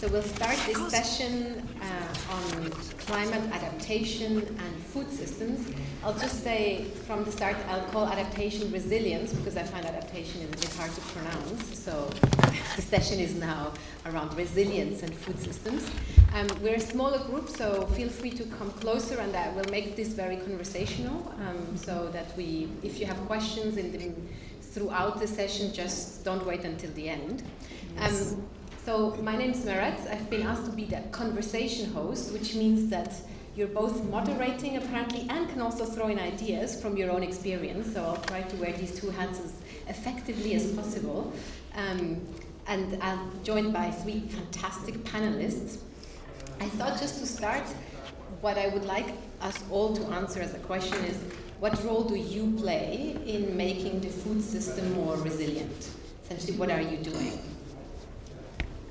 So we'll start this session on climate adaptation and food systems. I'll just say from the start, I'll call adaptation resilience because I find adaptation is a bit hard to pronounce. So the session is now around resilience and food systems. We're a smaller group, so feel free to come closer, and I will make this very conversational so that if you have questions throughout the session, just don't wait until the end. So my name is Meret. I've been asked to be the conversation host, which means that you're both moderating apparently and can also throw in ideas from your own experience. So I'll try to wear these two hats as effectively as possible. And I'm joined by three fantastic panelists. I thought just to start, what I would like us all to answer as a question is, what role do you play in making the food system more resilient? Essentially, what are you doing?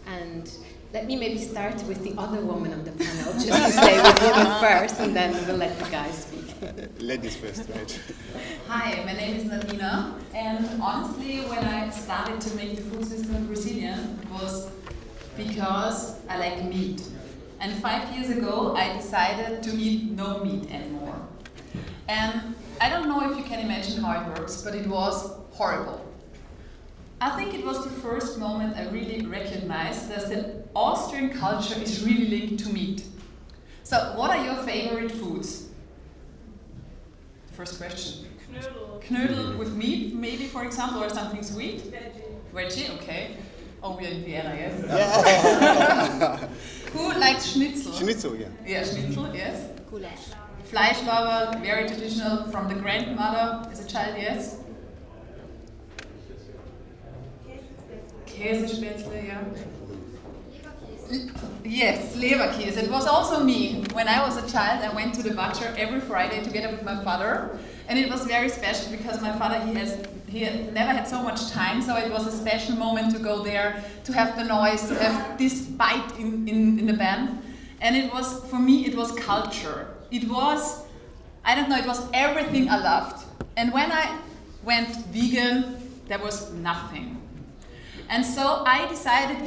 And let me maybe start with the other woman on the panel, just to stay with women first, and then we'll let the guys speak. Ladies first, right? Hi, my name is Nadina, and honestly, when I started to make the food system resilient, it was because I like meat. And 5 years ago, I decided to eat no meat anymore. And I don't know if you can imagine how it works, but it was horrible. I think it was the first moment I really recognized that the Austrian culture is really linked to meat. So, what are your favorite foods? First question. Knödel. Knödel with meat, maybe, for example, or something sweet? Veggie. Veggie, okay. Oh, we're in Vienna, yes? Yeah. Who likes schnitzel? Schnitzel, yeah. Yeah, schnitzel, yes. Goulash. Fleischwafel, very traditional from the grandmother as a child, yes? Käsespätzle, yeah. Yes, Leberkäse. It was also me. When I was a child, I went to the butcher every Friday together with my father, and it was very special because my father he had never had so much time, so it was a special moment to go there, to have the noise, to have this bite in the pan. And it was, for me, it was culture. It was, I don't know, it was everything I loved. And when I went vegan, there was nothing. And so I decided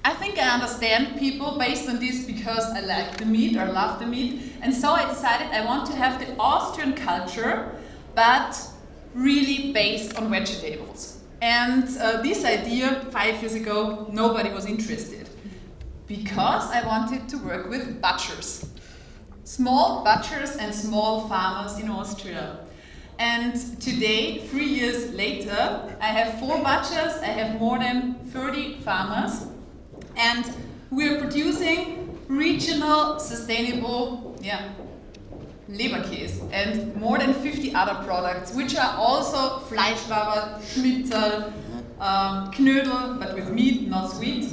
I think I understand people based on this because I like the meat or love the meat. And so I decided I want to have the Austrian culture, but really based on vegetables. And this idea 5 years ago, nobody was interested. Because I wanted to work with butchers. Small butchers and small farmers in Austria. And today, 3 years later, I have 4 butchers, I have more than 30 farmers, and we're producing regional, sustainable, Leberkäse and more than 50 other products, which are also Fleischwafel, Schnitzel, Knödel, but with meat, not sweet.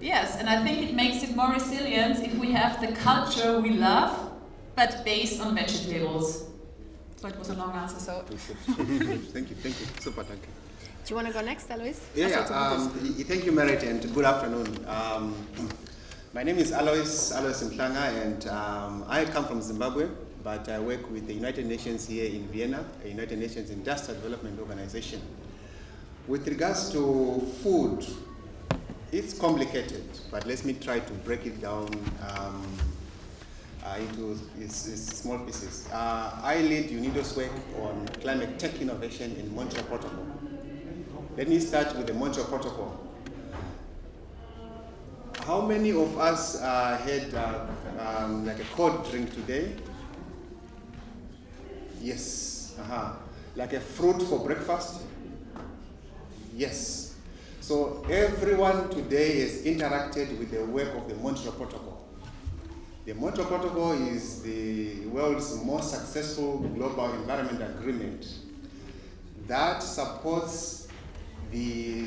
Yes, and I think it makes it more resilient if we have the culture we love, but based on vegetables. So it was a long answer, so... Thank you. Super, thank you. Do you want to go next, Alois? Thank you, Meret, and good afternoon. My name is Alois Mhlanga, and I come from Zimbabwe, but I work with the United Nations here in Vienna, a United Nations Industrial Development Organization. With regards to food, it's complicated, but let me try to break it down into its small pieces. I lead UNIDO's work on climate tech innovation in Montreal Protocol. Let me start with the Montreal Protocol. How many of us had like a cold drink today? Yes. Like a fruit for breakfast? Yes. So everyone today has interacted with the work of the Montreal Protocol. The Montreal Protocol is the world's most successful global environment agreement that supports the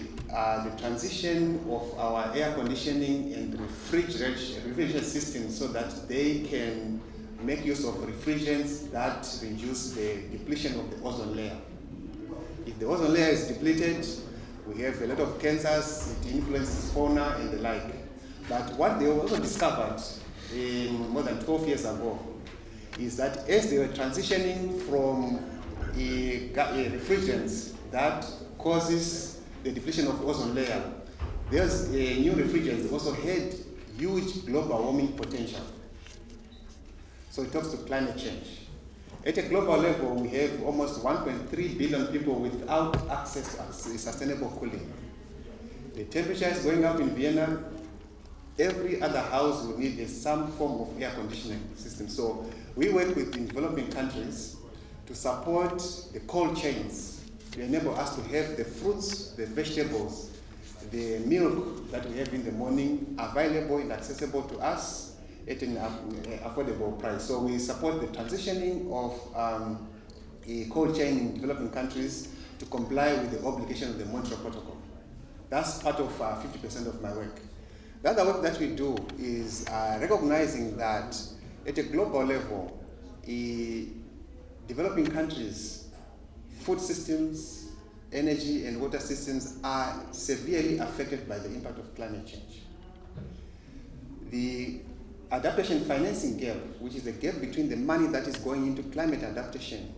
transition of our air conditioning and refrigeration systems so that they can make use of refrigerants that reduce the depletion of the ozone layer. If the ozone layer is depleted, we have a lot of cancers, it influences fauna and the like. But what they also discovered more than 12 years ago is that as they were transitioning from refrigerants that causes the depletion of ozone layer, Those new refrigerants also had huge global warming potential. So it talks to climate change. At a global level, we have almost 1.3 billion people without access to sustainable cooling. The temperature is going up in Vienna. Every other house will need some form of air conditioning system. So we work with developing countries to support the cold chains to enable us to have the fruits, the vegetables, the milk that we have in the morning available and accessible to us at an affordable price. So we support the transitioning of a cold chain in developing countries to comply with the obligation of the Montreal Protocol. That's part of 50% of my work. The other work that we do is recognizing that at a global level, developing countries, food systems, energy and water systems are severely affected by the impact of climate change. The adaptation financing gap, which is the gap between the money that is going into climate adaptation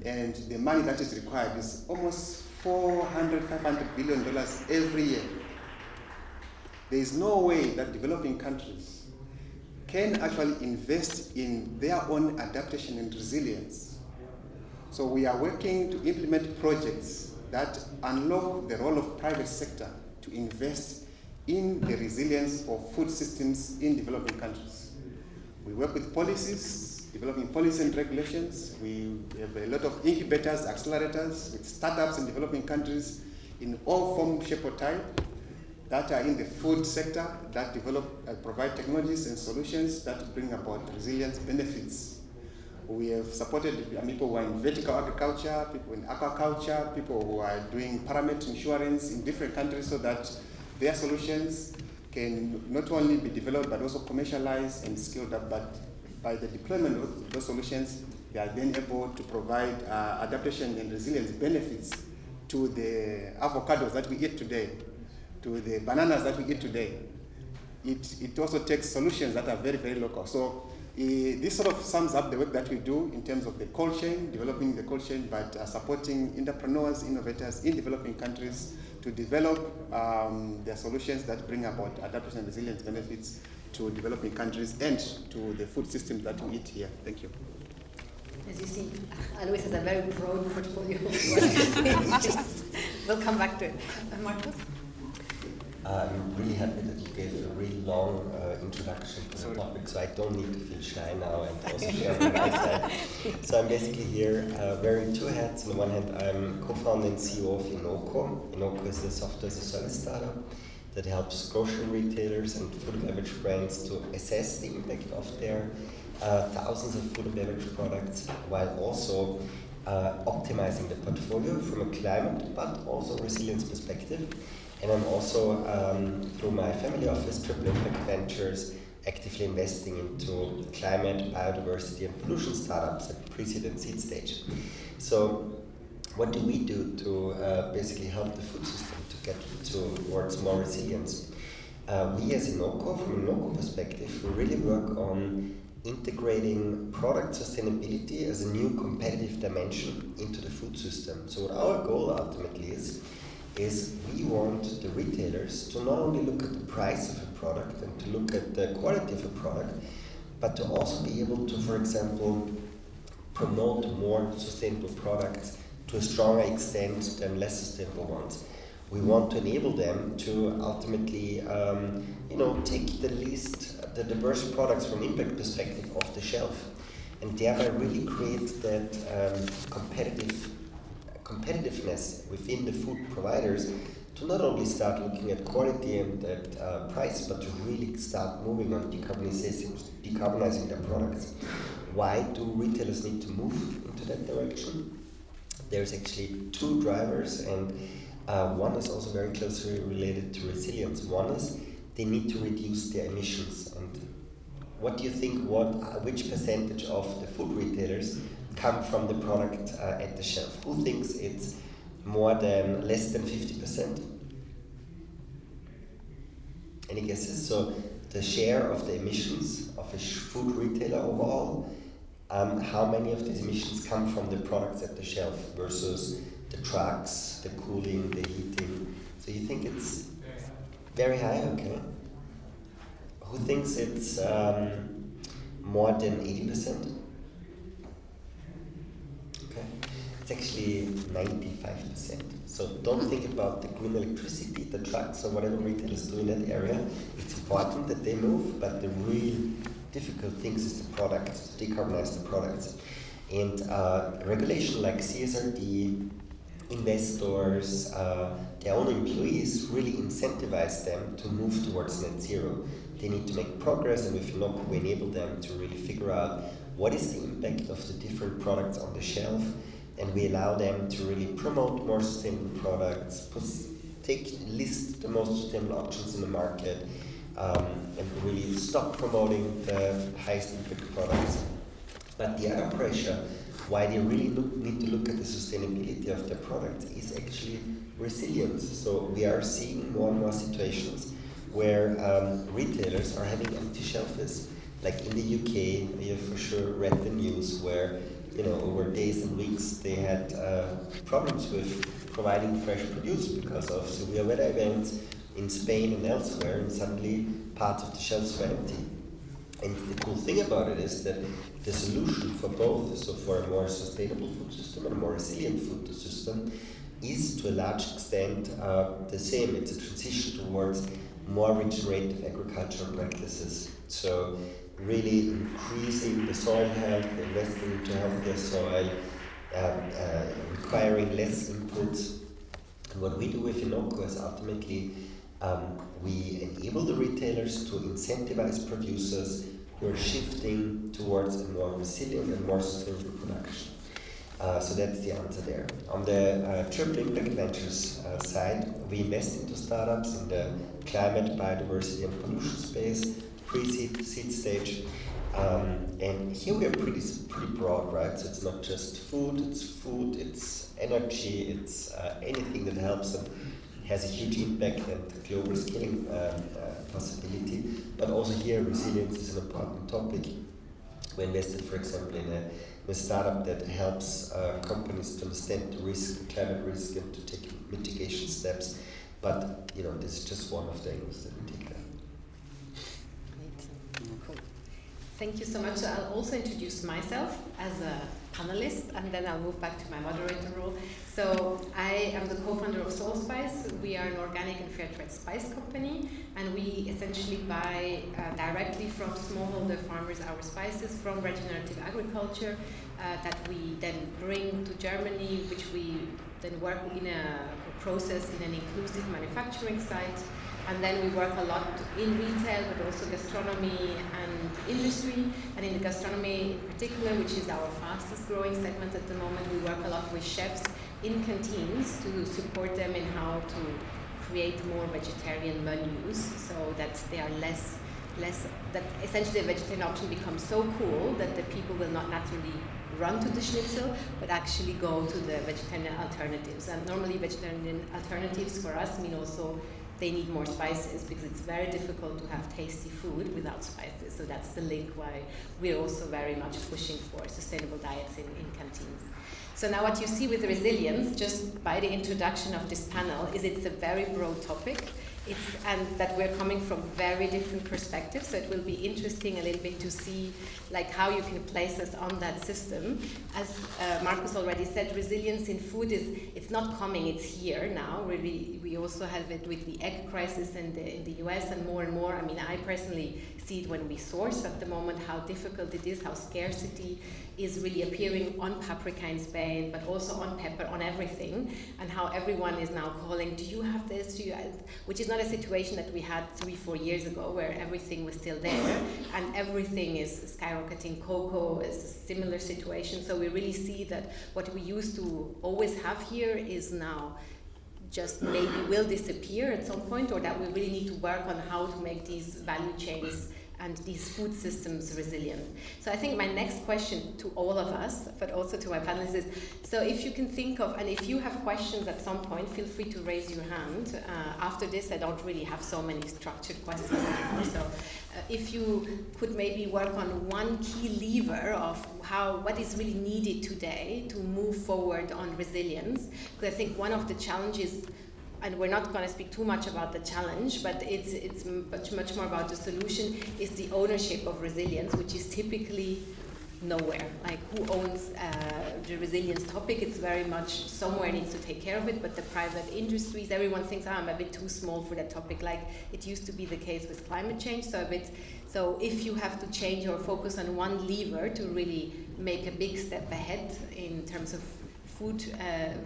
and the money that is required, is almost $500 billion every year. There is no way that developing countries can actually invest in their own adaptation and resilience. So we are working to implement projects that unlock the role of private sector to invest in the resilience of food systems in developing countries. We work with policies, developing policy and regulations. We have a lot of incubators, accelerators with startups in developing countries in all form, shape or type that are in the food sector that provide technologies and solutions that bring about resilience benefits. We have supported people who are in vertical agriculture, people in aquaculture, people who are doing parameter insurance in different countries so that their solutions can not only be developed but also commercialized and scaled up. But by the deployment of those solutions, they are then able to provide adaptation and resilience benefits to the avocados that we eat today, to the bananas that we eat today. It also takes solutions that are very, very local. So this sort of sums up the work that we do in terms of the cold chain, developing the cold chain, but supporting entrepreneurs, innovators in developing countries to develop their solutions that bring about adaptation and resilience benefits to developing countries and to the food systems that we eat here. Thank you. As you see, Alois has a very broad portfolio. We'll come back to it. Markus? I'm really happy that you gave a really long introduction to the topic, so I don't need to feel shy now and also share from my side. So I'm basically here wearing two hats. On the one hand, I'm co-founder and CEO of INOCO. INOCO is a software as a service startup that helps grocery retailers and food and beverage brands to assess the impact of their thousands of food and beverage products, while also optimizing the portfolio from a climate but also resilience perspective. And I'm also, through my family office, Brotbek Ventures, actively investing into climate, biodiversity and pollution startups at pre-seed and seed stage. So what do we do to basically help the food system to get towards more resilience? We as INOCO, from an INOCO perspective, we really work on integrating product sustainability as a new competitive dimension into the food system. So what our goal ultimately is we want the retailers to not only look at the price of a product and to look at the quality of a product, but to also be able to, for example, promote more sustainable products to a stronger extent than less sustainable ones. We want to enable them to ultimately, take the diverse products from impact perspective off the shelf, and thereby really create that competitiveness within the food providers to not only start looking at quality and at price, but to really start moving on decarbonizing their products. Why do retailers need to move into that direction? There's actually two drivers, and one is also very closely related to resilience. One is they need to reduce their emissions. And what do you think, which percentage of the food retailers come from the product at the shelf? Who thinks it's less than 50%? Any guesses? So the share of the emissions of a food retailer overall, how many of these emissions come from the products at the shelf versus the trucks, the cooling, the heating? So you think it's Very high, okay. Who thinks it's more than 80%? Okay. It's actually 95%. So don't think about the green electricity, the trucks or whatever retailers do in that area. It's important that they move, but the real difficult things is the products, to decarbonize the products. And regulation like CSRD, investors, their own employees really incentivize them to move towards net zero. They need to make progress, and with UNIDO we enable them to really figure out what is the impact of the different products on the shelf, and we allow them to really promote more sustainable products, list the most sustainable options in the market, and really stop promoting the highest impact products. But the other pressure, why they really need to look at the sustainability of their products, is actually resilience. So we are seeing more and more situations where retailers are having empty shelves. Like in the UK, you have for sure read the news where, over days and weeks they had problems with providing fresh produce because of severe weather events in Spain and elsewhere, and suddenly parts of the shelves were empty. And the cool thing about it is that the solution for both, so for a more sustainable food system and a more resilient food system, is to a large extent the same. It's a transition towards more regenerative agricultural practices. So really increasing the soil health, investing into healthier soil, requiring less inputs. And what we do with UNIDO is ultimately we enable the retailers to incentivize producers who are shifting towards a more resilient and more sustainable production. So that's the answer there. On the Triple Impact Ventures side, we invest into startups in the climate, biodiversity and pollution space, pre-seed, seed stage. And here we are pretty broad, right? So it's not just food, it's energy, it's anything that helps and has a huge impact and global scaling possibility. But also here, resilience is an important topic. We invested, for example, in a startup that helps companies to understand the risk, the climate risk, and to take mitigation steps. But this is just one of the angles that we take there. Cool. Thank you so much. So I'll also introduce myself as a panelist, and then I'll move back to my moderator role. So I am the co-founder of SoulSpice. We are an organic and fair trade spice company, and we essentially buy directly from smallholder farmers our spices from regenerative agriculture that we then bring to Germany, which we then work in a process in an inclusive manufacturing site. And then we work a lot in retail, but also gastronomy and industry. And in the gastronomy in particular, which is our fastest growing segment at the moment, we work a lot with chefs in canteens to support them in how to create more vegetarian menus, so that they are less that essentially the vegetarian option becomes so cool that the people will not naturally run to the schnitzel, but actually go to the vegetarian alternatives. And normally vegetarian alternatives for us mean also they need more spices, because it's very difficult to have tasty food without spices. So that's the link why we're also very much pushing for sustainable diets in canteens. So now what you see with resilience, just by the introduction of this panel, is it's a very broad topic. And that we're coming from very different perspectives, so it will be interesting a little bit to see how you can place us on that system. As Markus already said, resilience in food it's not coming, it's here now. We also have it with the egg crisis in the US and more. I mean, I personally see it when we source at the moment, how difficult it is, how scarcity is really appearing on paprika in Spain, but also on pepper, on everything, and how everyone is now calling, do you have this? Do you have? Which is not a situation that we had 3-4 years ago, where everything was still there, and everything is skyrocketing. Cocoa is a similar situation. So we really see that what we used to always have here is now just maybe will disappear at some point, or that we really need to work on how to make these value chains and these food systems resilient. So I think my next question to all of us, but also to my panelists, is, so if you can think of, and if you have questions at some point, feel free to raise your hand. After this, I don't really have so many structured questions anymore. So if you could maybe work on one key lever of what is really needed today to move forward on resilience, because I think one of the challenges and we're not going to speak too much about the challenge, but it's much more about the solution, is the ownership of resilience, which is typically nowhere. Like, who owns the resilience topic? It's very much somewhere needs to take care of it, but the private industries, everyone thinks, I'm a bit too small for that topic, like it used to be the case with climate change. So if you have to change or focus on one lever to really make a big step ahead in terms of food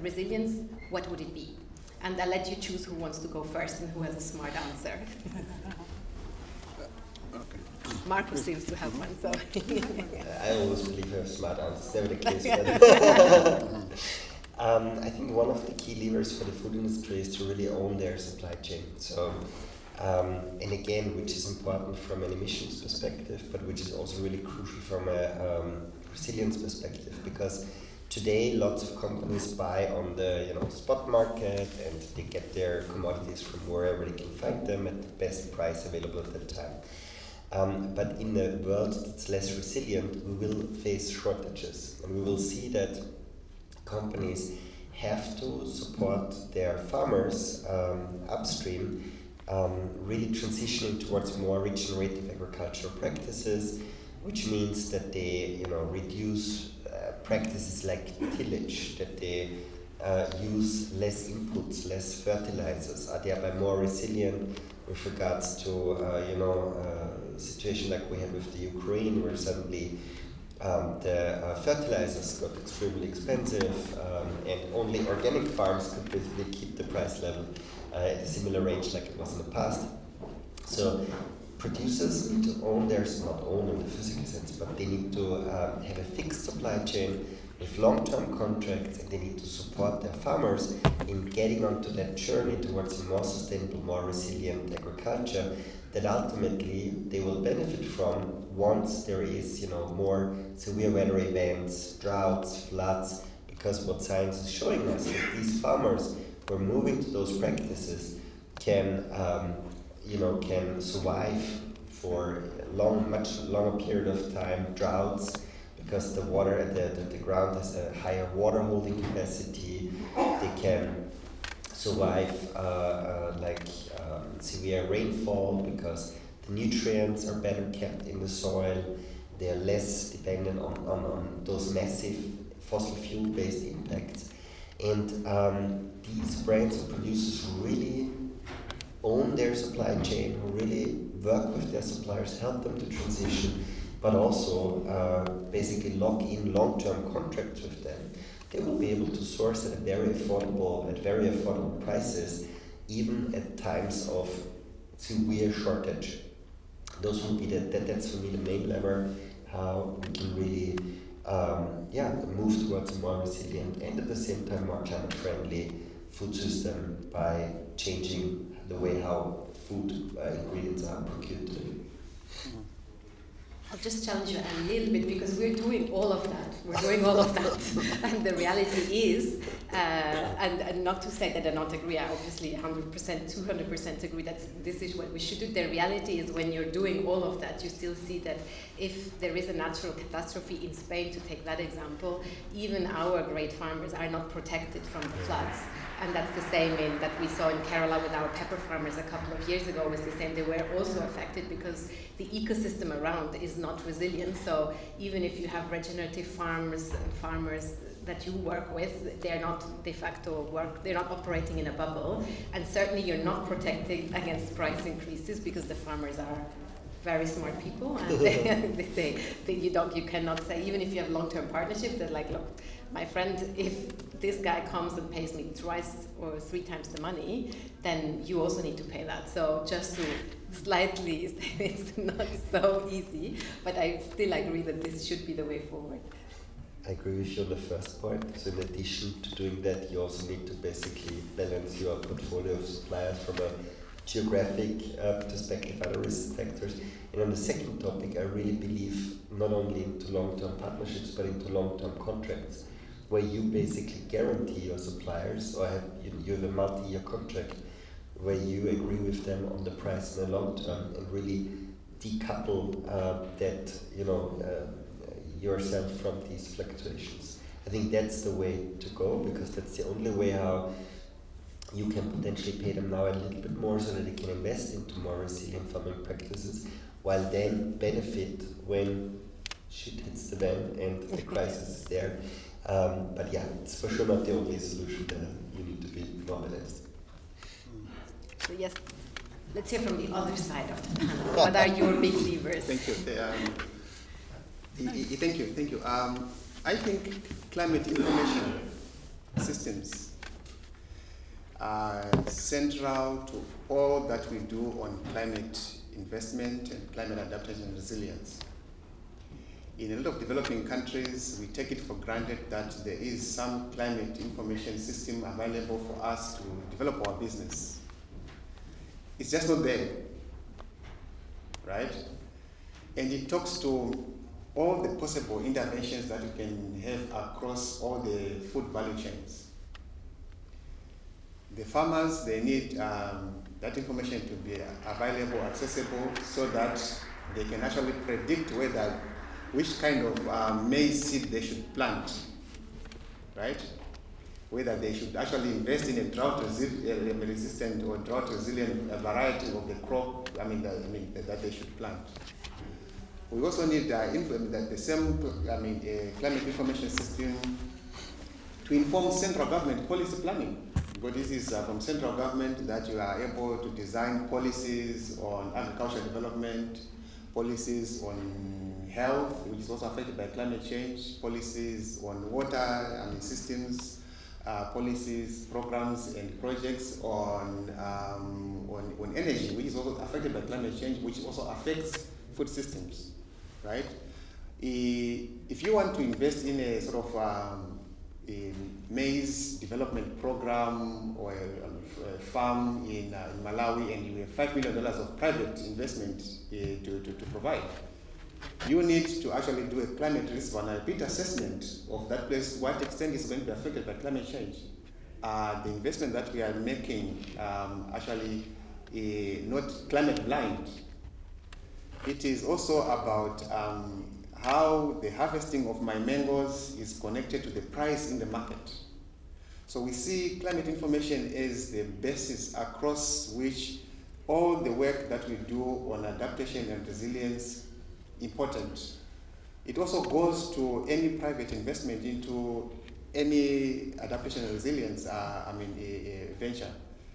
resilience, what would it be? And I'll let you choose who wants to go first and who has a smart answer. Okay. Markus seems to have one, so. I always believe I have smart answers, never the case. I think one of the key levers for the food industry is to really own their supply chain. So, and again, which is important from an emissions perspective, but which is also really crucial from a resilience perspective, because today lots of companies buy on the spot market, and they get their commodities from wherever they can find them at the best price available at the time. But in a world that's less resilient, we will face shortages, and we will see that companies have to support their farmers upstream, really transitioning towards more regenerative agricultural practices, which means that they reduce practices like tillage, that they use less inputs, less fertilizers, are thereby more resilient with regards to situation like we had with the Ukraine, where suddenly the fertilizers got extremely expensive, and only organic farms could basically keep the price level at a similar range like it was in the past. So producers need to own theirs, not own in the physical sense, but they need to have a fixed supply chain with long-term contracts, and they need to support their farmers in getting onto that journey towards a more sustainable, more resilient agriculture that ultimately they will benefit from once there is more severe weather events, droughts, floods, because what science is showing us is that these farmers who are moving to those practices can survive for much longer period of time, droughts, because the water, the ground has a higher water holding capacity. They can survive severe rainfall because the nutrients are better kept in the soil. They are less dependent on those massive fossil fuel based impacts. And these brands and producers really own their supply chain, who really work with their suppliers, help them to transition, but also basically lock in long-term contracts with them. They will be able to source at very affordable prices, even at times of severe shortage. Those will be that's for me the main lever, how we can really move towards a more resilient and at the same time more climate-friendly food system by changing the way how food ingredients are procured today. I'll just challenge you a little bit, because we're doing all of that. And the reality is, and not to say that I don't agree, I obviously 100%, 200% agree that this is what we should do. The reality is, when you're doing all of that, you still see that if there is a natural catastrophe in Spain, to take that example, even our great farmers are not protected from the floods. And that's the same that we saw in Kerala with our pepper farmers a couple of years ago. Was the same. They were also affected because the ecosystem around is not resilient. So even if you have regenerative farmers and farmers that you work with, they're not de facto they're not operating in a bubble. And certainly you're not protecting against price increases, because the farmers are very smart people, and you cannot say, even if you have long-term partnerships, they're like, look, my friend, if this guy comes and pays me twice or three times the money, then you also need to pay that. So just to slightly, it's not so easy, but I still agree that this should be the way forward. I agree with you on the first point. So in addition to doing that, you also need to basically balance your portfolio of suppliers from a geographic perspective, other risk factors. And on the second topic, I really believe not only into long-term partnerships, but into long-term contracts, where you basically guarantee your suppliers, or you have a multi-year contract where you agree with them on the price in the long term, and really decouple yourself from these fluctuations. I think that's the way to go, because that's the only way how you can potentially pay them now a little bit more so that they can invest into more resilient farming practices, while then benefit when shit hits the fan and the crisis is there. But yeah, it's for sure not the only solution there. You need to be mobilized. So yes, let's hear from the other side of the panel. What are your big levers? Thank you. Thank you. I think climate information systems are central to all that we do on climate investment and climate adaptation and resilience. In a lot of developing countries, we take it for granted that there is some climate information system available for us to develop our business. It's just not there, right? And it talks to all the possible interventions that we can have across all the food value chains. The farmers, they need that information to be available, accessible, so that they can actually predict which kind of maize seed they should plant, right? Whether they should actually invest in a drought-resistant or drought-resilient variety of the crop, that they should plant. We also need the same climate information system to inform central government policy planning. Because this is from central government that you are able to design policies on agricultural development, policies on health, which is also affected by climate change, policies on water systems, policies, programs, and projects on energy, which is also affected by climate change, which also affects food systems, right? If you want to invest in a sort of a maize development program or a farm in Malawi, and you have $5 million of private investment to provide, you need to actually do a climate risk vulnerability assessment of that place, what extent is going to be affected by climate change. The investment that we are making actually not climate blind. It is also about how the harvesting of my mangoes is connected to the price in the market. So we see climate information as the basis across which all the work that we do on adaptation and resilience important. It also goes to any private investment into any adaptation and resilience venture.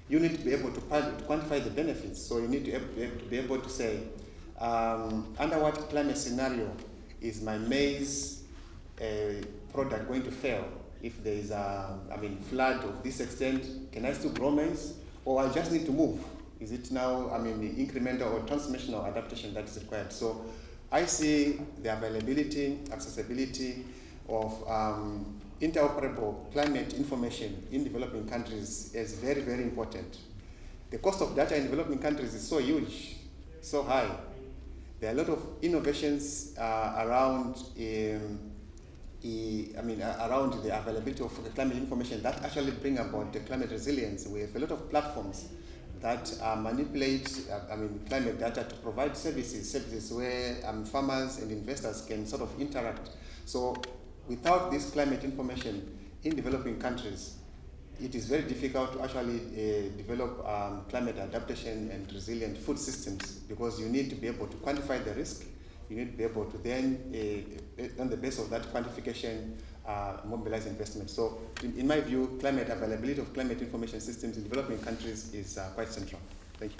You need to be able to quantify the benefits. So you need to be able to say, under what climate scenario is my maize product going to fail? If there is a flood of this extent, can I still grow maize? Or I just need to move? Is it now incremental or transformational adaptation that is required? So I see the availability, accessibility of interoperable climate information in developing countries as very, very important. The cost of data in developing countries is so huge, so high. There are a lot of innovations around the availability of climate information that actually bring about the climate resilience. We have a lot of platforms that manipulate climate data to provide services where farmers and investors can sort of interact. So without this climate information in developing countries, it is very difficult to actually develop climate adaptation and resilient food systems, because you need to be able to quantify the risk. You need to be able to then, on the basis of that quantification, mobilize investment. So in my view, availability of climate information systems in developing countries is quite central. Thank you.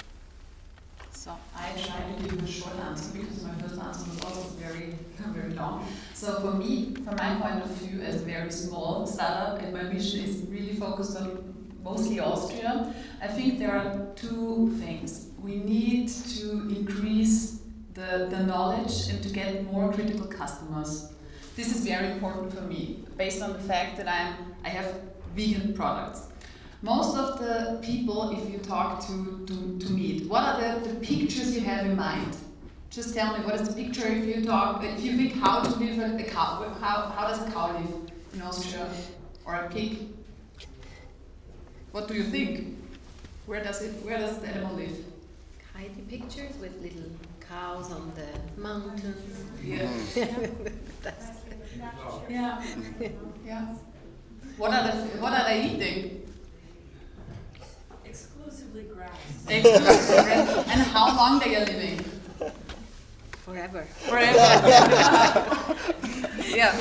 So I try to give a short answer because my first answer was also very, very long. So for me, from my point of view as a very small startup, and my mission is really focused on mostly Austria, I think there are two things. We need to increase the knowledge and to get more critical customers. This is very important for me, based on the fact that I have vegan products. Most of the people, if you talk to meat, what are the pictures you have in mind? Just tell me, what is the picture if you think how to live a cow, how does a cow live in Austria, or a pig? What do you think? Where does the animal live? Heidi pictures with little cows on the mountains. Yeah. That's yeah. What are they eating? Exclusively grass. Exclusively grass. And how long they are living? Forever. Forever. Yeah.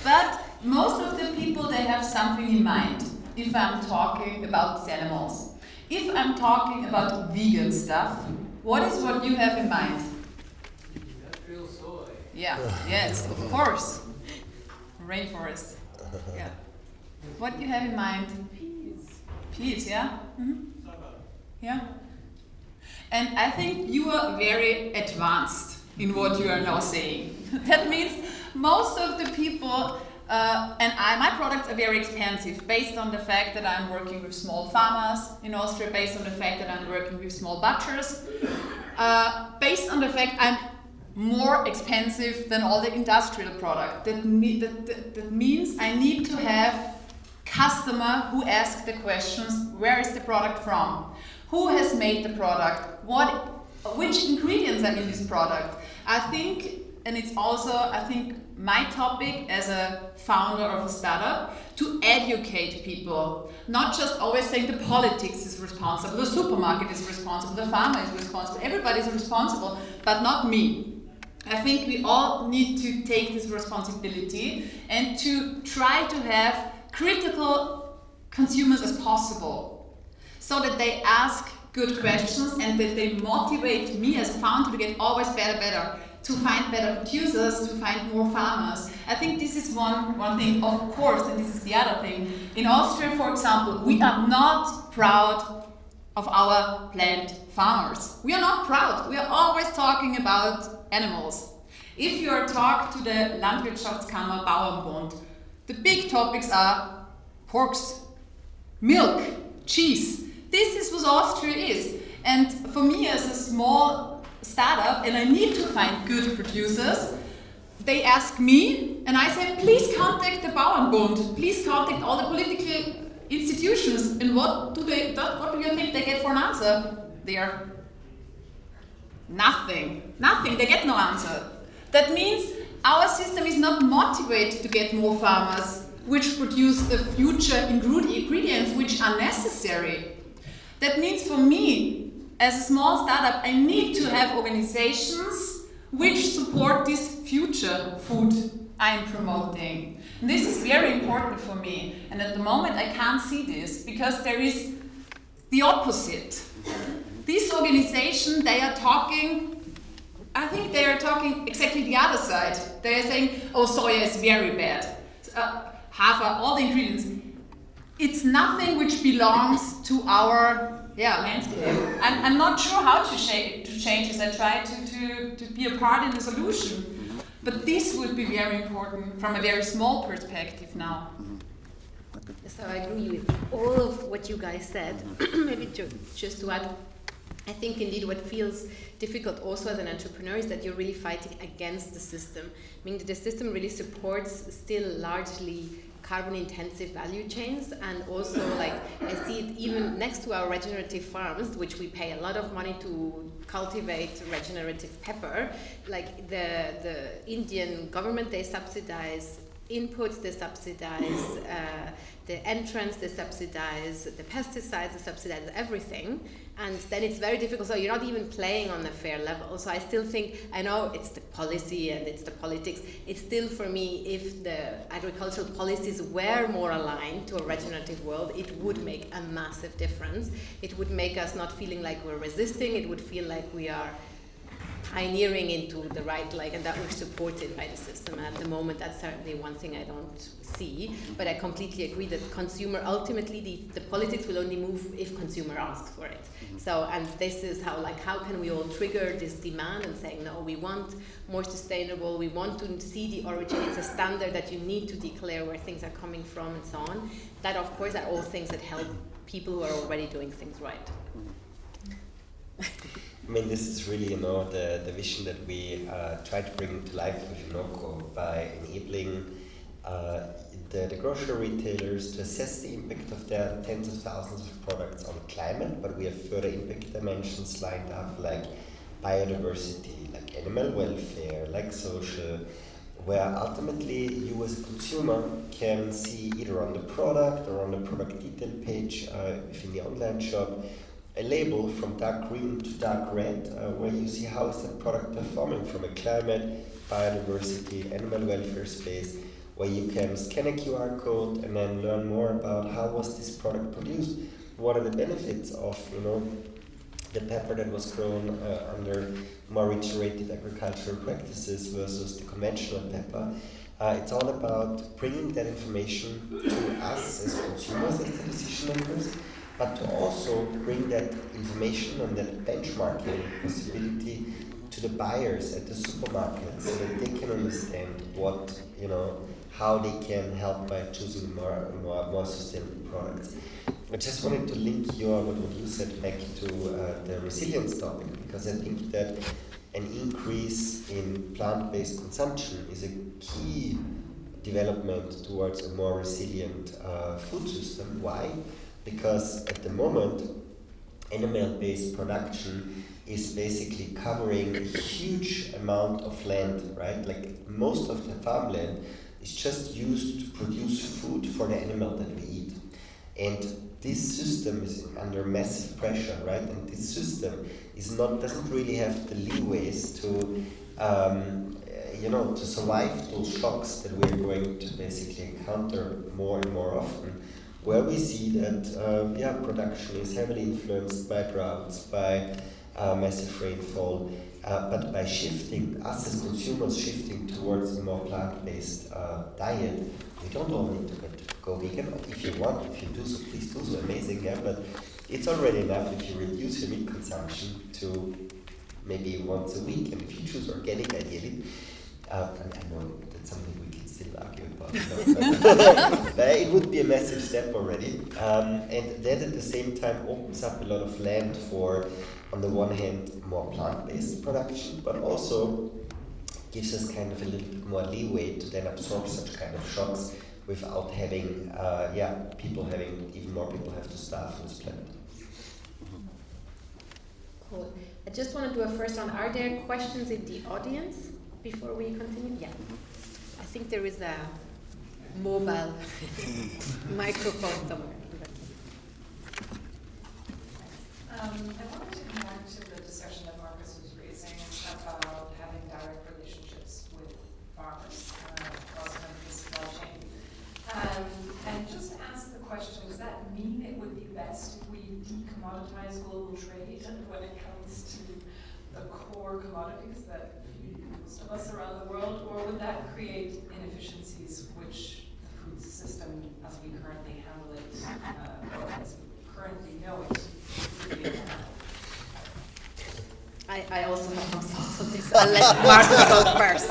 But most of the people, they have something in mind if I'm talking about these animals. If I'm talking about vegan stuff, what is what you have in mind? Industrial soy. Yeah, yes, of course. Rainforest. Yeah. What do you have in mind? Peas. Peas, yeah? Yeah. And I think you are very advanced in what you are now saying. That means most of the people, my products are very expensive based on the fact that I'm working with small farmers in Austria, based on the fact that I'm working with small butchers, based on the fact I'm more expensive than all the industrial product. That means I need to have customer who ask the questions, where is the product from? Who has made the product? Which ingredients are in this product? I think, and it's also, I think, my topic as a founder of a startup, to educate people. Not just always saying the politics is responsible, the supermarket is responsible, the farmer is responsible, everybody is responsible, but not me. I think we all need to take this responsibility and to try to have critical consumers as possible, so that they ask good questions and that they motivate me as a founder to get always better, to find better producers, to find more farmers. I think this is one thing, of course, and this is the other thing. In Austria, for example, we are not proud of our plant farmers. We are not proud. We are always talking about animals. If you talk to the Landwirtschaftskammer Bauernbund, the big topics are porks, milk, cheese. This is what Austria is. And for me as a small startup, and I need to find good producers, they ask me, and I say, please contact the Bauernbund, please contact all the political institutions. And what do you think they get for an answer? Nothing. They get no answer. That means our system is not motivated to get more farmers which produce the future ingredients which are necessary. That means for me, as a small startup, I need to have organizations which support this future food I'm promoting. And this is very important for me. And at the moment I can't see this because there is the opposite. This organization, I think they are talking exactly the other side. They are saying, oh, soya is very bad. All the ingredients. It's nothing which belongs to our landscape. I'm not sure how to change this. I try to be a part in the solution. But this would be very important from a very small perspective now. So I agree with all of what you guys said. Maybe just to add, I think indeed what feels difficult also as an entrepreneur is that you're really fighting against the system. I mean, the system really supports still largely carbon-intensive value chains, and also I see it even next to our regenerative farms, which we pay a lot of money to cultivate regenerative pepper. Like the Indian government, they subsidize inputs, they subsidize the entrance, they subsidize the pesticides, they subsidize everything, and then it's very difficult. So you're not even playing on a fair level. So I still think, I know it's the policy and it's the politics, it's still for me, if the agricultural policies were more aligned to a regenerative world, it would make a massive difference. It would make us not feeling like we're resisting, it would feel like we are pioneering into the right, and that we're supported by the system. And at the moment, that's certainly one thing I don't see. But I completely agree that consumer, ultimately, the politics will only move if consumer asks for it. So, and this is how can we all trigger this demand and saying, no, we want more sustainable, we want to see the origin, it's a standard that you need to declare where things are coming from and so on. That, of course, are all things that help people who are already doing things right. I mean, this is really, the vision that we try to bring to life with Inoko by enabling the grocery retailers to assess the impact of their tens of thousands of products on climate, but we have further impact dimensions lined up, like biodiversity, like animal welfare, like social, where ultimately you as a consumer can see either on the product or on the product detail page within the online shop a label from dark green to dark red, where you see how is that product performing from a climate, biodiversity, animal welfare space, where you can scan a QR code and then learn more about how was this product produced, what are the benefits of, you know, the pepper that was grown under more regenerative agricultural practices versus the conventional pepper. It's all about bringing that information to us as consumers, as the decision makers, but to also bring that information and that benchmarking possibility to the buyers at the supermarket so that they can understand what, you know, how they can help by choosing more sustainable products. I just wanted to link what you said back to the resilience topic, because I think that an increase in plant-based consumption is a key development towards a more resilient food system. Why? Because at the moment, animal-based production is basically covering a huge amount of land, right? Like most of the farmland is just used to produce food for the animal that we eat. And this system is under massive pressure, right? And this system doesn't really have the leeways to to survive those shocks that we're going to basically encounter more and more often, where we see that production is heavily influenced by droughts, by massive rainfall, but by shifting, us as consumers shifting towards a more plant-based diet, we don't all need to go vegan. If you want, if you do so, please do so, amazing, yeah, but it's already enough if you reduce your meat consumption to maybe once a week, and if you choose organic ideally, and I know that's something we can still argue about, but it would be a massive step already, and that at the same time opens up a lot of land for, on the one hand, more plant-based production, but also gives us kind of a little bit more leeway to then absorb such kind of shocks without having, even more people have to starve on this planet. Cool. I just want to do a first round. Are there questions in the audience before we continue? Yeah. I think there is a mobile microphone somewhere. I wanted to come back to the discussion that Markus was raising about having direct relationships with farmers across the supply chain. And just to ask the question, does that mean it would be best if we decommoditize global trade when it comes to the core commodities that feed most of us around the world, or would that create inefficiencies which the food system as we currently handle it, or as we currently know it, would be I also have some thoughts on this. I'll let Markus go first.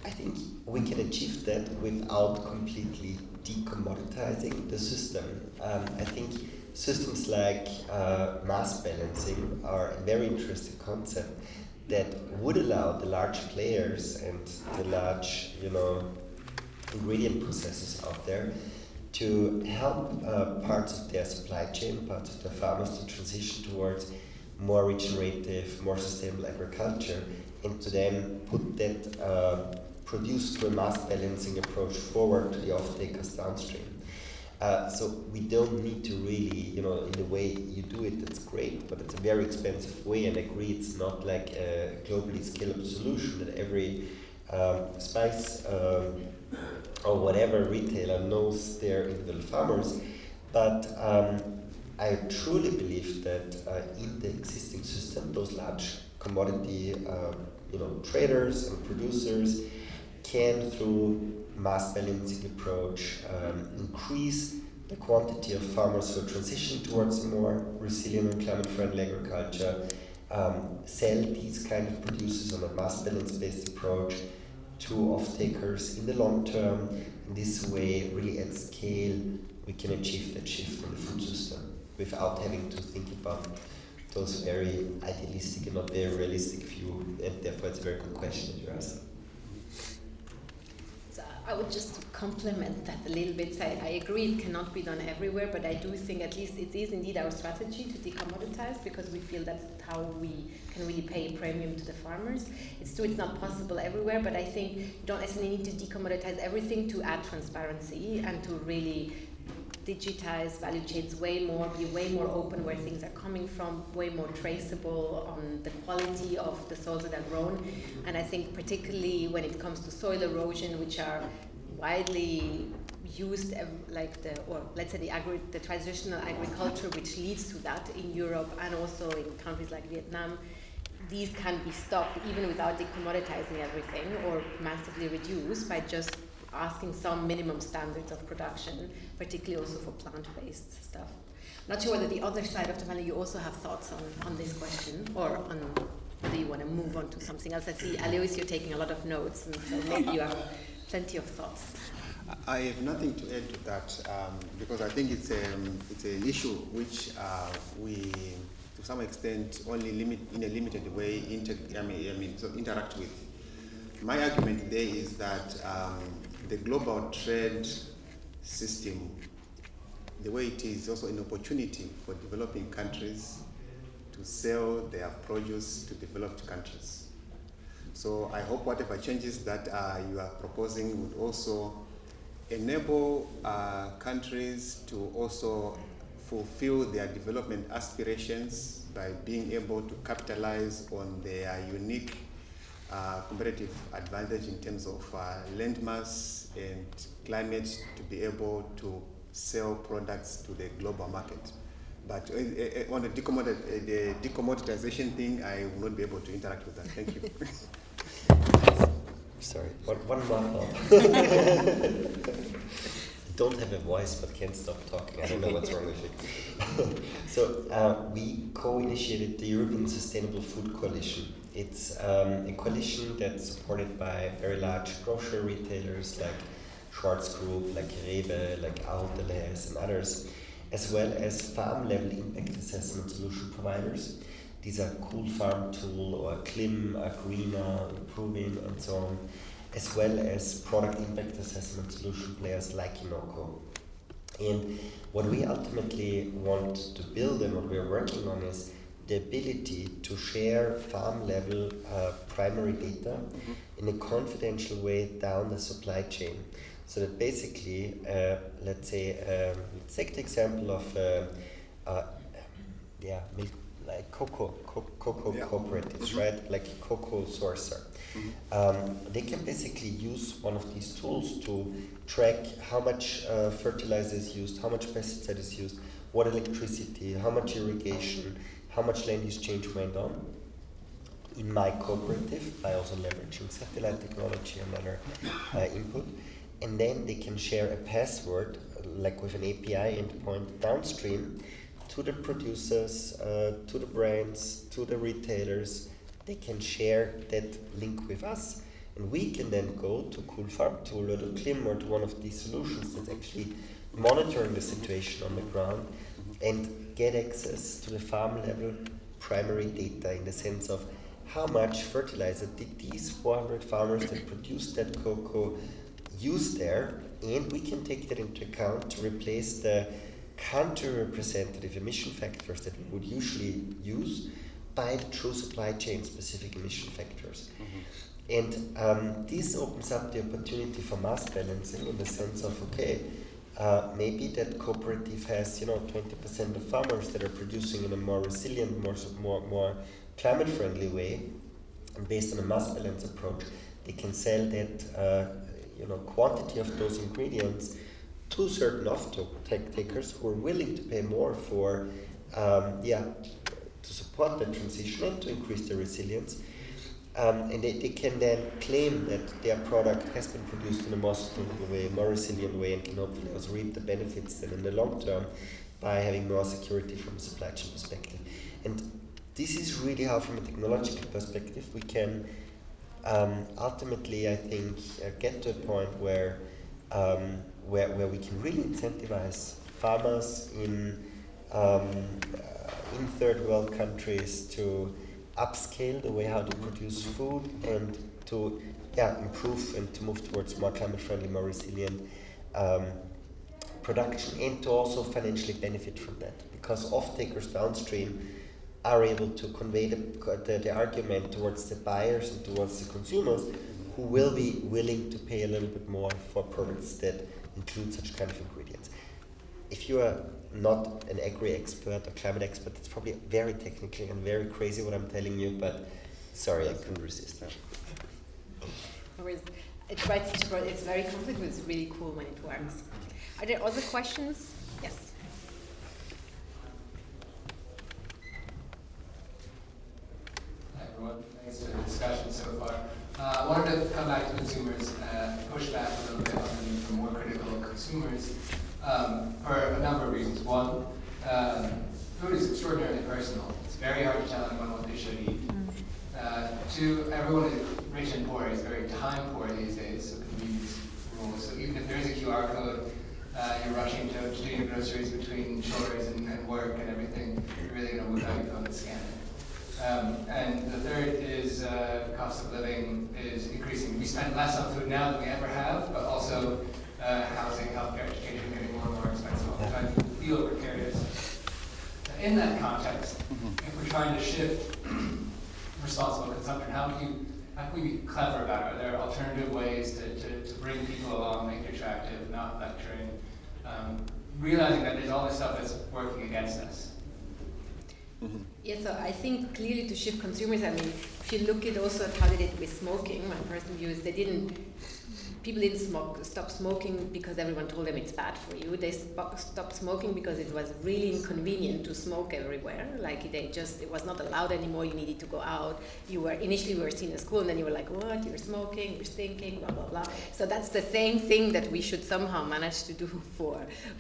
I think we can achieve that without completely decommoditizing the system. I think systems like mass balancing are a very interesting concept that would allow the large players and the large, ingredient processors out there to help parts of their supply chain, parts of their farmers to transition towards more regenerative, more sustainable agriculture, and to then put that produced through a mass balancing approach forward to the off-takers downstream. So we don't need to really, in the way you do it, that's great, but it's a very expensive way, and I agree it's not like a globally scalable solution that every spice or whatever retailer knows their individual farmers, but I truly believe that in the existing system, those large commodity traders and producers can, through mass balancing approach, increase the quantity of farmers who transition towards more resilient and climate-friendly agriculture, sell these kind of producers on a mass balance-based approach to off-takers in the long term. In this way, really at scale, we can achieve that shift in the food system without having to think about those very idealistic and not very realistic view, and therefore it's a very good question that you asked. I would just complement that a little bit. I agree it cannot be done everywhere, but I do think at least it is indeed our strategy to decommoditize, because we feel that's how we can really pay a premium to the farmers. It's true it's not possible everywhere, but I think you don't necessarily need to decommoditize everything to add transparency and to really digitize value chains way more, be way more open where things are coming from, way more traceable on the quality of the soils that are grown. And I think particularly when it comes to soil erosion, which are widely used, let's say the traditional agriculture, which leads to that in Europe and also in countries like Vietnam, these can be stopped even without decommoditizing everything or massively reduced by just asking some minimum standards of production, particularly also for plant-based stuff. Not sure whether the other side of the panel you also have thoughts on this question, or on whether you want to move on to something else. I see, Alois, you're taking a lot of notes, and so maybe you have plenty of thoughts. I have nothing to add to that because I think it's an issue which we, to some extent, only in a limited way interact with. My argument there is that the global trade system, the way it is also an opportunity for developing countries to sell their produce to developed countries. So I hope whatever changes that you are proposing would also enable countries to also fulfill their development aspirations by being able to capitalize on their unique competitive advantage in terms of landmass and climate to be able to sell products to the global market. But on the decommoditization thing, I will not be able to interact with that. Thank you. Sorry, one more thought. I don't have a voice but can't stop talking. I don't know what's wrong with it. So we co-initiated the European Sustainable Food Coalition. It's a coalition that's supported by very large grocery retailers like Schwarz Group, like Rewe, like Alois and others, as well as farm-level impact assessment solution providers. These are Cool Farm Tool or Klim, Greener, Improving, and so on, as well as product impact assessment solution players like Inoko. And what we ultimately want to build and what we're working on is the ability to share farm-level primary data in a confidential way down the supply chain. So that basically, let's take the example of milk, like cocoa cooperatives, right? Like cocoa sourcer. They can basically use one of these tools to track how much fertilizer is used, how much pesticide is used, what electricity, how much irrigation, how much land use change went on in my cooperative by also leveraging satellite technology and other input. And then they can share a password, like with an API endpoint downstream to the producers, to the brands, to the retailers. They can share that link with us. And we can then go to Cool Farm Tool or to Klim or to one of these solutions that's actually monitoring the situation on the ground and get access to the farm level primary data in the sense of how much fertilizer did these 400 farmers that produced that cocoa use there, and we can take that into account to replace the country-representative emission factors that we would usually use by the true supply chain specific emission factors. And this opens up the opportunity for mass balancing in the sense of, maybe that cooperative has 20% of farmers that are producing in a more resilient, more climate-friendly way, and based on a mass balance approach, they can sell that quantity of those ingredients to certain off-take takers who are willing to pay more for to support the transition and to increase their resilience. And they can then claim that their product has been produced in a more sustainable way, a more resilient way, and can hopefully also reap the benefits then in the long term by having more security from a supply chain perspective. And this is really how, from a technological perspective, we can ultimately, I think, get to a point where we can really incentivize farmers in third world countries to upscale the way how to produce food and to improve and to move towards more climate friendly, more resilient production, and to also financially benefit from that, because off-takers downstream are able to convey the argument towards the buyers and towards the consumers who will be willing to pay a little bit more for products that include such kind of ingredients. if you are not an agri expert or climate expert, it's probably very technical and very crazy what I'm telling you, but sorry, I couldn't resist that. It's very complex, but it's really cool when it works. Are there other questions? Yes. Hi everyone, thanks for the discussion so far. I wanted to come back to consumers and push back a little bit on the need for more critical consumers for a number of reasons. One, food is extraordinarily personal. It's very hard to tell anyone what they should eat. Two, everyone is rich and poor is very time poor these days, so convenience rules. So even if there is a QR code, you're rushing to do your groceries between chores and work and everything, you're really going to whip out your phone and scan it. And the third is cost of living is increasing. We spend less on food now than we ever have, but also housing, healthcare, education are getting more and more expensive all the time. People feel precarious. In that context, if we're trying to shift responsible consumption, how can we be clever about it? Are there alternative ways to bring people along, make it attractive, not lecturing, realizing that there's all this stuff that's working against us? Yeah, so I think clearly to shift consumers, I mean, if you look at also at how they did with smoking, my personal view is people didn't stop smoking because everyone told them it's bad for you. They stopped smoking because it was really inconvenient to smoke everywhere. Like it was not allowed anymore. You needed to go out. Initially we were seen at school, and then you were like, what? You're smoking, you're stinking, blah, blah, blah. So that's the same thing that we should somehow manage to do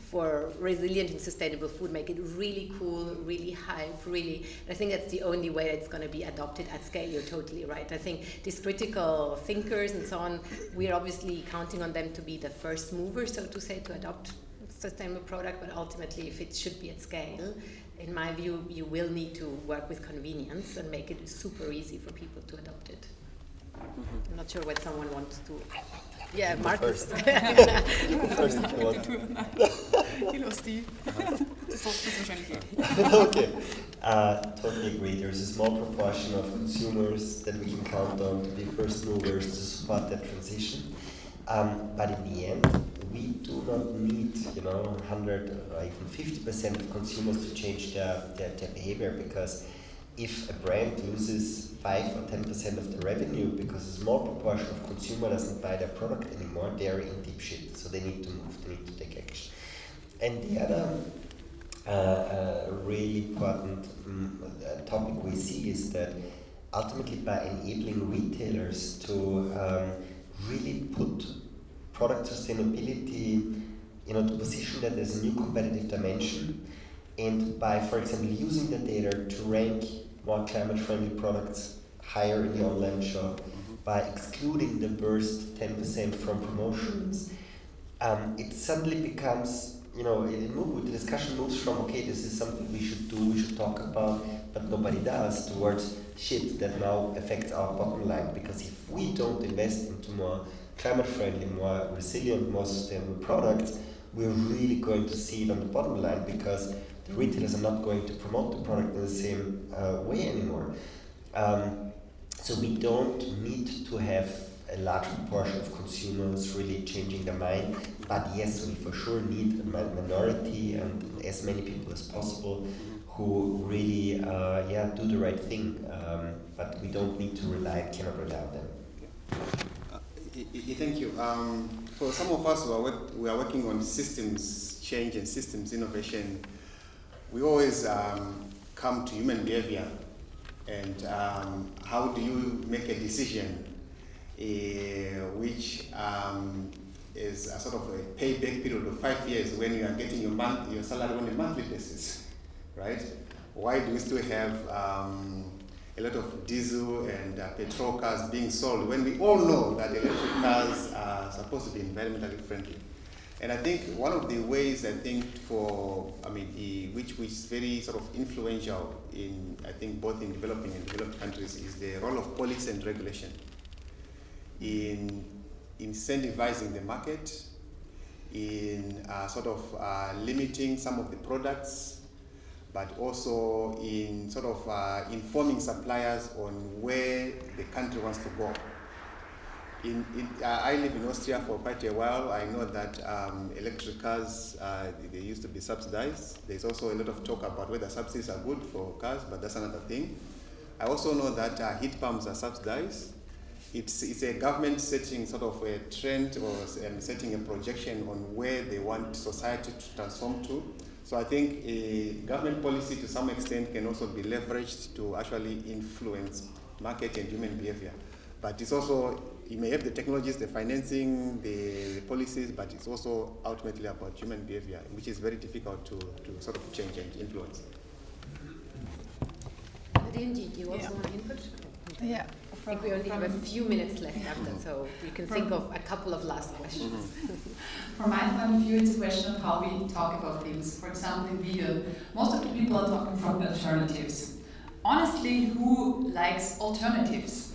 for resilient and sustainable food. Make it really cool, really hype, really. I think that's the only way it's going to be adopted at scale. You're totally right. I think these critical thinkers and so on, we're obviously counting on them to be the first mover, so to say, to adopt sustainable product, but ultimately if it should be at scale, in my view, you will need to work with convenience and make it super easy for people to adopt it. I'm not sure what someone wants to... Yeah, Markus. First if you want. Okay, totally agree. There's a small proportion of consumers that we can count on to be first movers to support that transition. But in the end, we do not need, 100 or even 50% of consumers to change their behavior, because if a brand loses 5 or 10% of the revenue because a small proportion of consumer doesn't buy their product anymore, they're in deep shit. So they need to move, they need to take action. And the other really important topic we see is that ultimately by enabling retailers to really put product sustainability, to position that as a new competitive dimension, and by, for example, using the data to rank more climate-friendly products higher in the online shop, by excluding the worst 10% from promotions, it suddenly becomes, the discussion moves from, okay, this is something we should do, we should talk about, but nobody does, towards shit that now affects our bottom line. Because if we don't invest into more climate-friendly, more resilient, more sustainable products, we're really going to see it on the bottom line, because the retailers are not going to promote the product in the same way anymore. So we don't need to have a large proportion of consumers really changing their mind, but yes, we for sure need a minority and as many people as possible who really do the right thing, but we don't need to cannot rely on them. Thank you. For some of us who are working on systems change and systems innovation, we always come to human behavior and how do you make a decision which is a sort of a payback period of 5 years when you are getting your salary on a monthly basis, right? Why do we still have a lot of diesel and petrol cars being sold when we all know that electric cars are supposed to be environmentally friendly? And I think one of the ways which is very sort of influential in, I think, both in developing and developed countries is the role of policy and regulation in incentivizing the market, in limiting some of the products, but also in informing suppliers on where the country wants to go. I live in Austria for quite a while. I know that electric cars, they used to be subsidized. There's also a lot of talk about whether subsidies are good for cars, but that's another thing. I also know that heat pumps are subsidized. It's a government setting sort of a trend or setting a projection on where they want society to transform to. So I think a government policy to some extent can also be leveraged to actually influence market and human behavior. But it's also, you may have the technologies, the financing, the policies, but it's also ultimately about human behavior, which is very difficult to sort of change and influence. Nadine, do you also want input? Yeah. I think we only have a few minutes left after, so you can think of a couple of last questions. From my point of view, it's a question of how we talk about things. For example, in vegan, most of the people are talking from alternatives. Honestly, who likes alternatives?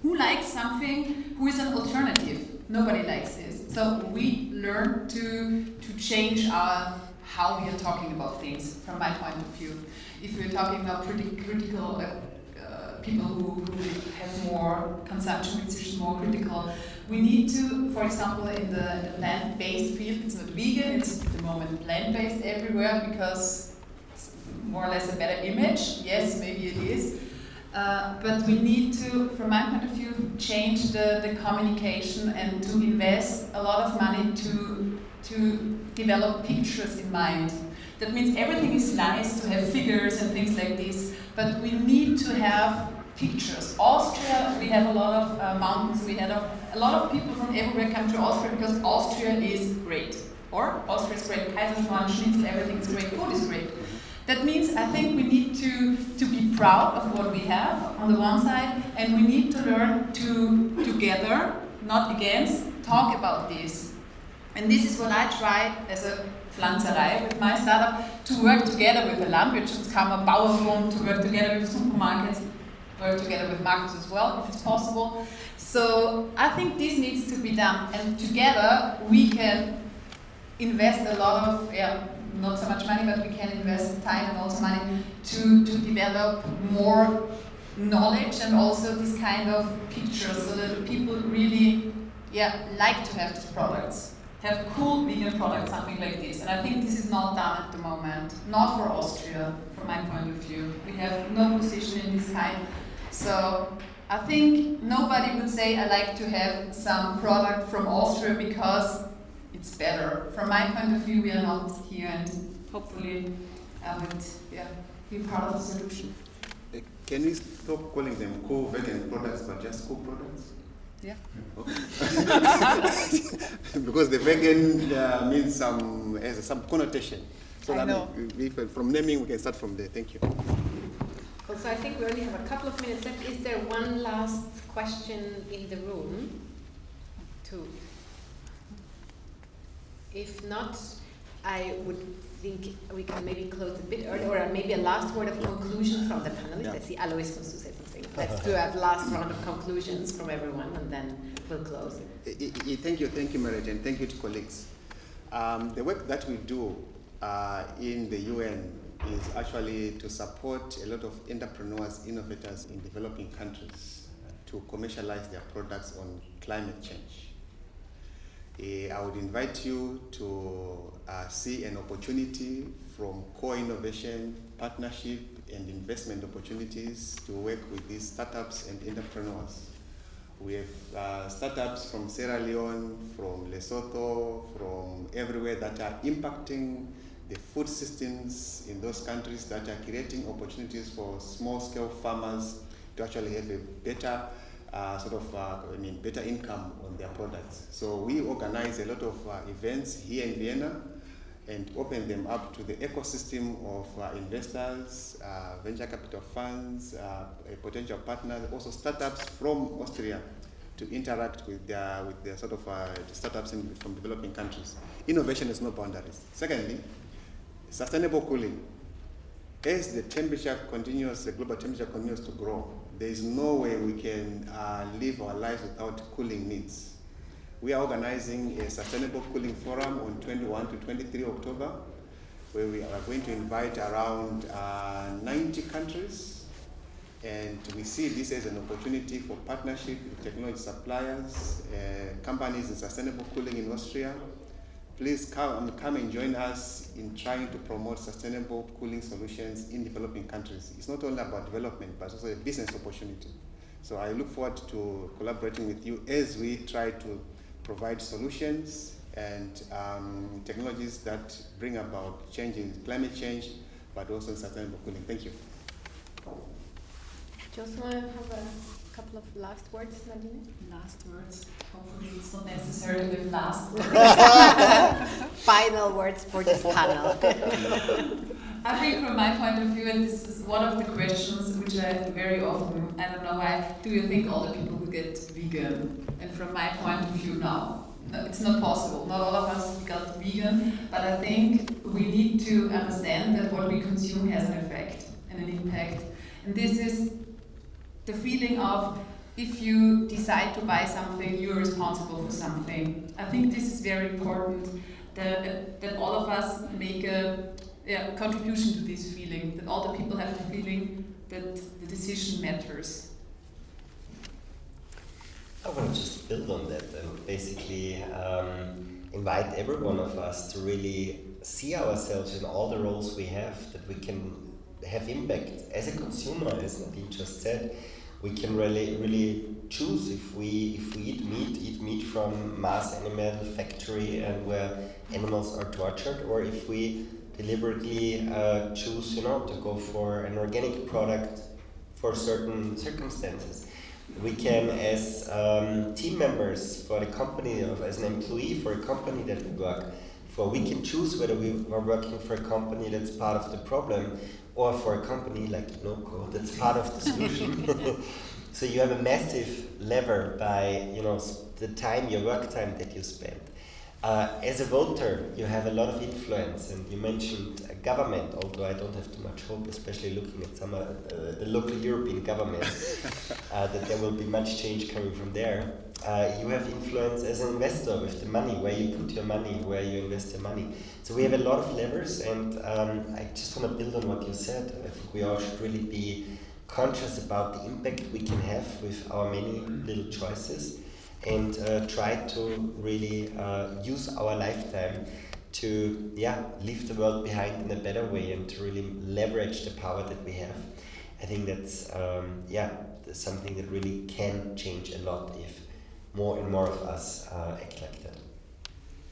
Who likes something who is an alternative? Nobody likes this. So we learn to change how we are talking about things, from my point of view. If we're talking about critical people who have more consumption, which is more critical, we need to, for example, in the plant-based field, it's not vegan, it's at the moment plant-based everywhere because it's more or less a better image. Yes, maybe it is. But we need to, from my point of view, change the communication and to invest a lot of money to develop pictures in mind. That means everything is nice to have figures and things like this, but we need to have pictures. Austria, we have a lot of mountains, we have a lot of people from everywhere come to Austria because Austria is great. Or Austria is great, Kaiserschmarrn, Schnitzel, everything is great, food is great. That means I think we need to be proud of what we have on the one side, and we need to learn to together, not against, talk about this. And this is what I tried as a Pflanzerei with my startup, to work together with the Landwirtschaftskammer, Bauernbund, to work together with supermarkets, work together with Markus as well, if it's possible. So I think this needs to be done, and together we can invest a lot of, not so much money, but we can invest time and also money to develop more knowledge and also this kind of pictures so that people really like to have these products. Have cool vegan products, something like this. And I think this is not done at the moment. Not for Austria, from my point of view. We have no position in this kind. So I think nobody would say I like to have some product from Austria because it's better. From my point of view, we are not here, and hopefully I would be part of the solution. Can we stop calling them co-vegan products, but just co-products? Yeah. Okay. Because the vegan has some connotation. So I know. From naming, we can start from there. Thank you. Also, I think we only have a couple of minutes left. Is there one last question in the room? Two. If not, I would think we can maybe close a bit early, or maybe a last word of conclusion from the panelists. Yeah. I see Alois wants to say something. Let's do a last round of conclusions from everyone, and then we'll close. Thank you, Meret, and thank you to colleagues. The work that we do in the UN is actually to support a lot of entrepreneurs, innovators in developing countries to commercialize their products on climate change. I would invite you to see an opportunity from co-innovation, partnership, and investment opportunities to work with these startups and entrepreneurs. We have startups from Sierra Leone, from Lesotho, from everywhere that are impacting the food systems in those countries, that are creating opportunities for small-scale farmers to actually have a better better income on their products. So we organize a lot of events here in Vienna and open them up to the ecosystem of investors, venture capital funds, potential partners, also startups from Austria to interact with their sort of startups from developing countries. Innovation has no boundaries. Secondly, sustainable cooling. As the global temperature continues to grow, there is no way we can live our lives without cooling needs. We are organizing a sustainable cooling forum on 21 to 23 October, where we are going to invite around 90 countries And we see this as an opportunity for partnership with technology suppliers, companies in sustainable cooling in Austria. Please come and join us in trying to promote sustainable cooling solutions in developing countries. It's not only about development, but also a business opportunity. So I look forward to collaborating with you as we try to provide solutions and technologies that bring about change in climate change, but also sustainable cooling. Thank you. Do you also want to have a couple of last words, Nadina? Last words. Hopefully it's not necessary with last words. Final words for this panel. I think from my point of view, and this is one of the questions which I very often, I don't know why, do you think all the people will get vegan? And from my point of view, no. No, it's not possible. Not all of us got vegan, but I think we need to understand that what we consume has an effect and an impact. And this is the feeling of, if you decide to buy something, you're responsible for something. I think this is very important, that all of us make a contribution to this feeling, that all the people have the feeling that the decision matters. I want to just build on that and basically invite every one of us to really see ourselves in all the roles we have, that we can have impact. As a consumer, as Nadine just said, we can really choose if we eat meat from mass animal factory and where animals are tortured, or if we deliberately choose, to go for an organic product for certain circumstances. We can, as team members for the company, or as an employee for a company that we work for, we can choose whether we are working for a company that's part of the problem or for a company like Noco that's part of the solution. So you have a massive lever by the time, your work time that you spend. As a voter, you have a lot of influence, and you mentioned government, although I don't have too much hope, especially looking at some the local European governments, that there will be much change coming from there. You have influence as an investor with the money, where you put your money, where you invest your money. So we have a lot of levers, and I just want to build on what you said. I think we all should really be conscious about the impact we can have with our many little choices, and try to really use our lifetime to leave the world behind in a better way, and to really leverage the power that we have. I think that's something that really can change a lot if more and more of us act like that.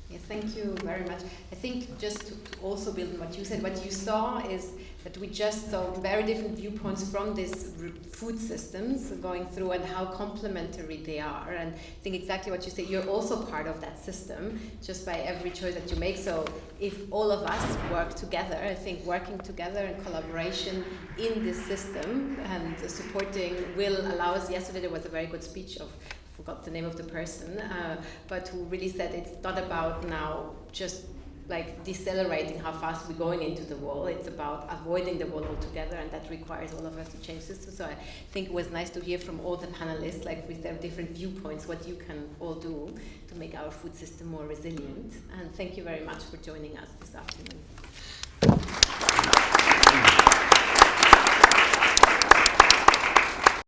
Yeah, thank you very much. I think just to also build on what you said, what you saw is that we just saw very different viewpoints from these food systems going through, and how complementary they are. And I think exactly what you say, you're also part of that system just by every choice that you make. So if all of us work together, I think working together in collaboration in this system and supporting will allow us. Yesterday there was a very good speech of, forgot the name of the person, but who really said it's not about now just like decelerating how fast we're going into the wall. It's about avoiding the wall altogether, and that requires all of us to change systems. So I think it was nice to hear from all the panelists, like with their different viewpoints, what you can all do to make our food system more resilient. And thank you very much for joining us this afternoon.